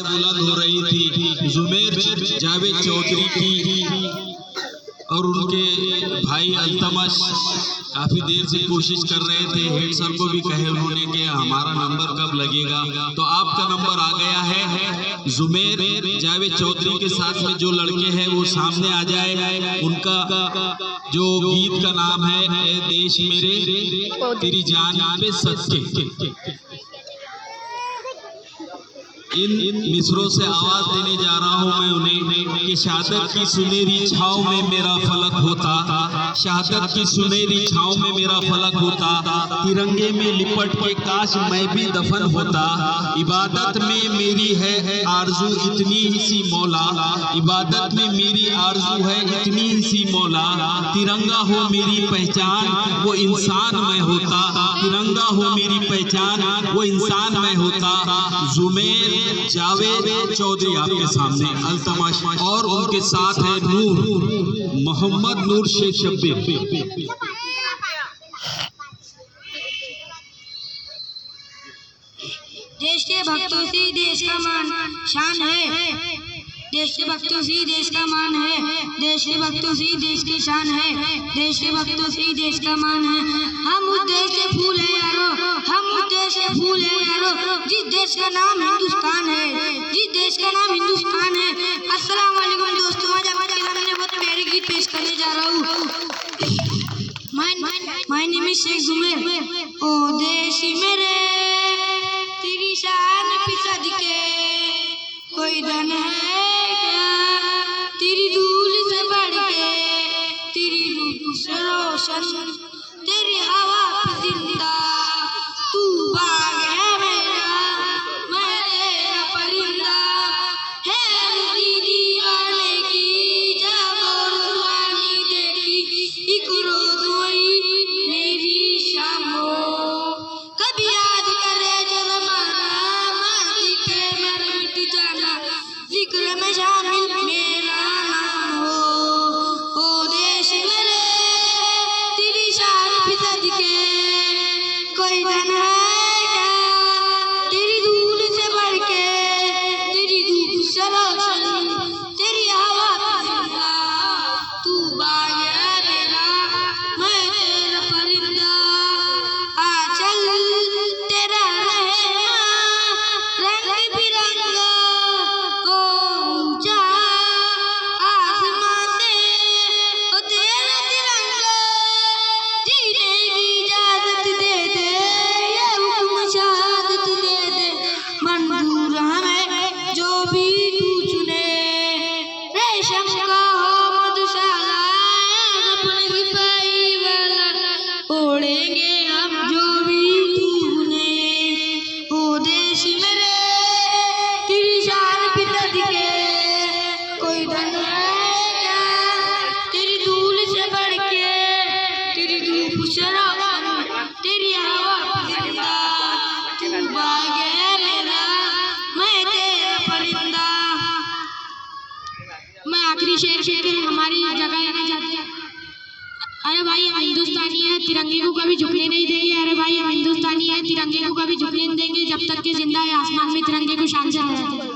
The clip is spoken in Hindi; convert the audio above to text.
बुलंद हो रही थी जुमेर जावेद चौधरी की और उनके भाई अल्तमश काफी देर से कोशिश कर रहे थे। हेड सर को भी कहे उन्होंने कि हमारा नंबर कब लगेगा, तो आपका नंबर आ गया है। जुमेर जावेद चौधरी के साथ में जो लड़के हैं वो सामने आ जाए। उनका जो गीत का नाम है ए देश मेरे तेरी जान पे सदके। इन मिसरों से आवाज देने जा रहा हूं मैं उन्हें कि शहादत की सुनहरी छांव में मेरा फलक होता, शहादत की सुनहरी छांव में मेरा फलक होता, तिरंगे में लिपट के काश मैं भी दफन होता। इबादत में मेरी है आरजू इतनी ही सी मौला, इबादत में मेरी आरजू है इतनी ही सी मौला। तिरंगा हो मेरी पहचान वो इंसान मैं होता, तिरंगा हो मेरी पहचान वो इंसान मैं होता। जुमेर जावेद चौधरी आपके सामने, अल्तमश और उनके साथ है नूर मोहम्मद नूर शेख शब्बीर। देश के भक्तों से देश का मान शान है, देश के भक्तों से देश का मान है, देश के भक्तों से देश की शान है, देश के भक्तों से देश का मान है। हम उस देश के फूल है यारो, हम उस देश के फूल है यारो, जिस देश का नाम हिंदुस्तान है, जिस देश का नाम हिंदुस्तान है। अस्सलाम वालेकुम दोस्तों, आज आपके सामने बहुत प्यारी गीत पेश करने जा रहा हूँ। My name is Shaikh Jumer. ओ देश मेरे तेरी शान पे सदके, कोई धन है क्या तेरी धूल से बढ़ के, तेरी रूह से रोशन तेरी हवा पे जिंदा, तू बाग है मेरा मैं तेरा परिंदा, है मेरी दीवाने की जब और सुहानी देखी एक रोज वही मेरी शाम हो। कभी याद करे जो जमाना माटी पे मर मिट जाना, जिक्र में शामिल मेरा नाम हो। ओ देश मेरे तेरी शान पे सदके, कोई धन है क्या तेरी धूल से बढ़ के, तेरी धूप से रोशन तेरी हवा पे जिंदा, तू बाग है मेरा मैं तेरा परिंदा। आ चल तेरा रहना रंग बिरंगा, ओ ऊंचा आसमां से ओ तेरा तिरंगा, जीने की इजाजत दे दे ये हुक्म शहादत दे दे, मंजूर हमें जो भी तू चुने, रेशम का हो मधुशाला अपने सिपाही वाला, ओढ़ेंगे हम जो भी तूने। ओ देश मेरे तेरी शान पे सदके, कोई धन है क्या तेरी धूल से बढ़ के, तेरी धूप से रोशन तेरी हवा पे जिंदा, तू बाग है मेरा मैं तेरा परिंदा। मैं आखिरी शेर हमारी जगह लेना चाहती हूँ। अरे भाई हम हिंदुस्तानी है, तिरंगे को कभी झुकने नहीं देंगे। अरे भाई हम हिंदुस्तानी है, तिरंगे को कभी झुकने नहीं देंगे जब तक कि जिंदा है आसमान में तिरंगे को शान से लहराते हैं।